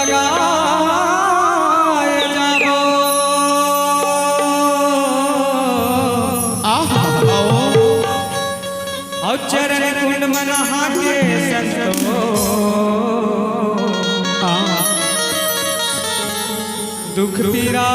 जगाए जाबो और चरण कुंड मन हाथे संतो दुख पीरा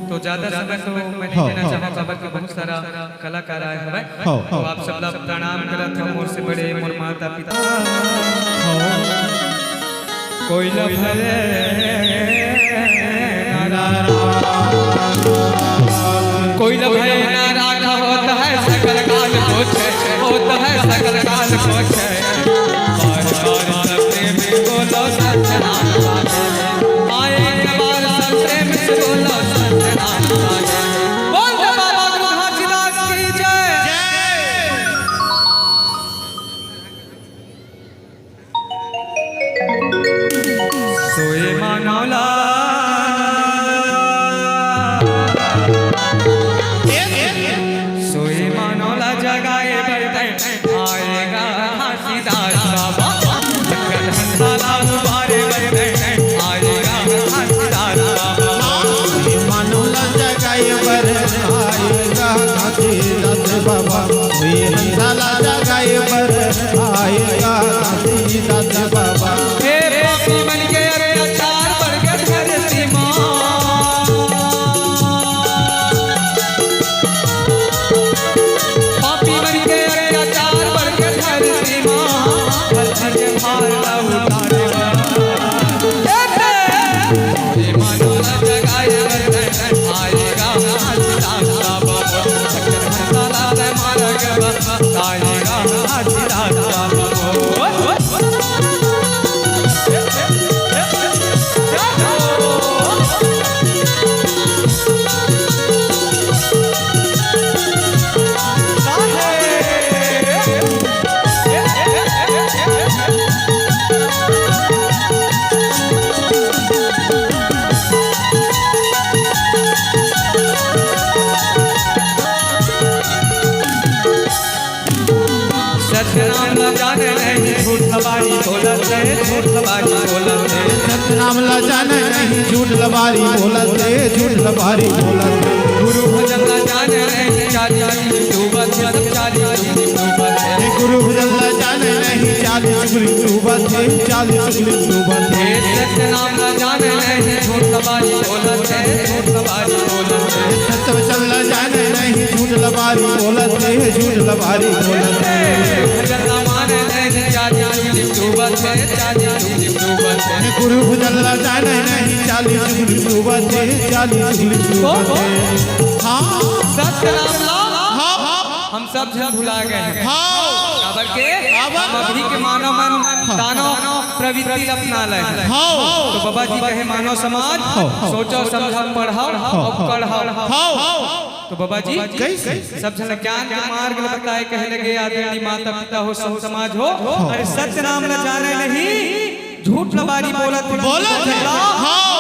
तो ज्यादा समय तो मैं नहीं कहना चाहूँगा बल्कि बहुत सारा कलाकार आए हैं तो आप सब लोग प्रणाम करत हो मोर से बड़े मोर माता पिता कोई न भले कोई न भय ना राखा होता है सकल काल पोछे होता है सकल काल पोछे बार बार सपने में बोलो सत्यनारायण आए एक बार सपने में बोलो सत्यनारायण बोल दे बाबा महाराज की जय सोए मानौला जगाए बरतन आएगा हंसीदास बाबा धनसाला मुबारे बरतन आएगा हंसीदास बाबा मानोला जगाए बरतन आएगा हंसीदास बाबा धनसाला जगाए बरतन आएगा हंसीदास बाबा हे पापी मन के अत्याचार बरगद कर सीमा सतनाम ला जाने नहीं झूठ लबारी बोलत है झूठ लबारी बोलत है सतनाम ला जाने नहीं झूठ लबारी बोलत है झूठ लबारी बोलत है गुरु भजन ला जाने नहीं चाली डूबत है चाली डूबत है गुरु भजन ला जाने नहीं चाली चुगली डूबत है चाली चुगली डूबत है सतनाम ला जाने नहीं झूठ लबारी बोलत है झूठ लबारी बोलत है सतवचन ला जाने नहीं झूठ लबारी बोलत है झूठ लबारी बोलत है भजन ला माने नहीं चाली चुगली डूबत है चाली चुगली डूबत है गुरु भजन ला जाने नहीं चाली चुगली डूबत है चाली चुगली डूबत है हाँ सतनाम ला हम सब जन भुला गए हैं काबर के हम अभी के मानव मन दानो प्रवृत्ति अपना ले तो बाबा जी कहे मानव समाज सोचो समझो पढ़ाओ और पढ़ाओ तो बाबा जी सब जन ज्ञान के मार्ग में बताए कहे लगे आदरणीय माता पिता हो सब समाज हो अरे सत्य नाम न जाने नहीं झूठ लबारी बोलत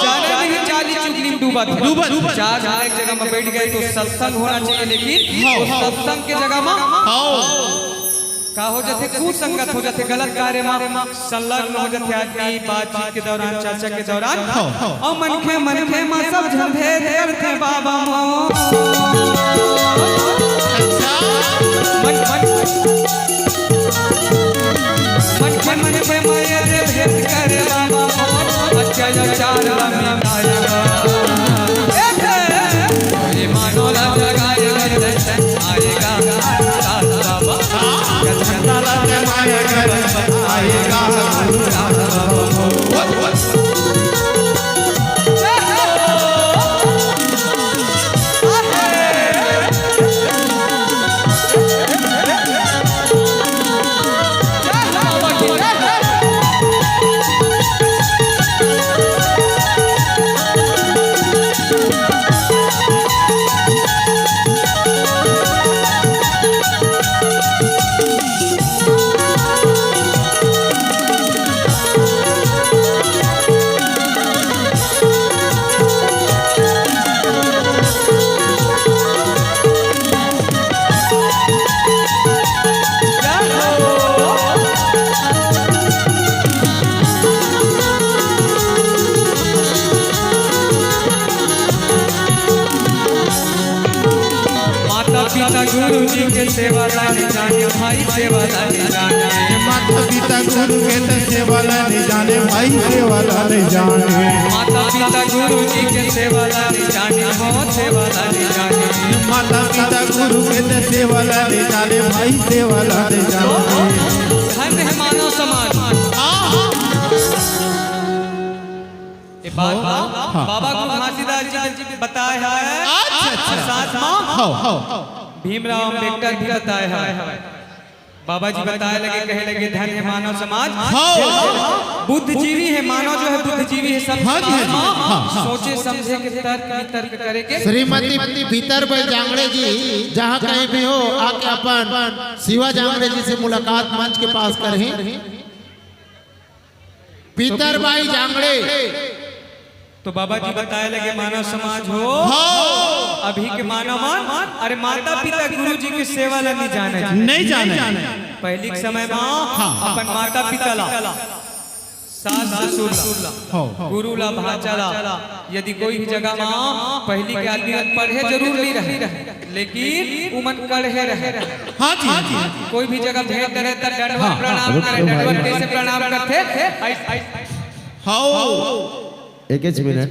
जाने नहीं चाली चुगली डूबत चार एक जगह में बैठ गए तो सत्संग होना चाहिए लेकिन सत्संग के जगह में का हो जाते कुसंगत हो जाते गलत कार्य में संलग्न हो जाते आदमी बातचीत के दौरान चर्चा के दौरान और मन के मां सब झंझेर करते बाबा मो मन के माया रे भेद करे बाबा मो अत्याचार में आएगा ये मानोला जगाए आएगा के सेवा लाने जाने भाई सेवा लाने जाने माता पिता गुरु के तो सेवा लाने जाने भाई सेवा लाने जाने माता पिता गुरु जी के सेवा लाने जाने बहुत सेवा लाने जाने माता पिता गुरु के तो सेवा लाने जाने भाई सेवा लाने जाने धन्य है मानव समाज। ये बात बाबा गुरु घासीदास जी ने बताया है। अच्छा साथ में भीमराव अम्बेडकर भी बताया है। बाबा जी बताए लगे कहे लगे धन्य है मानव समाज। बुद्धिजीवी है मानव जो है बुद्धिजीवी है सब सोचे समझे के तर्क करेंगे। श्रीमती भीतर भाई जांगड़े जी जहाँ कहीं भी हो आके अपन शिवा जांगड़े जी से मुलाकात मंच के पास करें। भीतर भाई जांगड़े तो बाबा जी बताए लगे मानव समाज हो अभी के मानव अरे माता पिता गुरु जी की सेवा ला नहीं जाने पहले के समय में अपन माता पिता ला सास ससुर ला गुरु ला भाचा ला यदि कोई भी जगह में पहली के आदमी पढ़े जरूर नहीं रहे लेकिन उमन कढ़े रहे। हाँ जी कोई भी जगह भेंट करे तो दंडवत प्रणाम करे। दंडवत कैसे प्रणाम करते? हाँ एक मिनट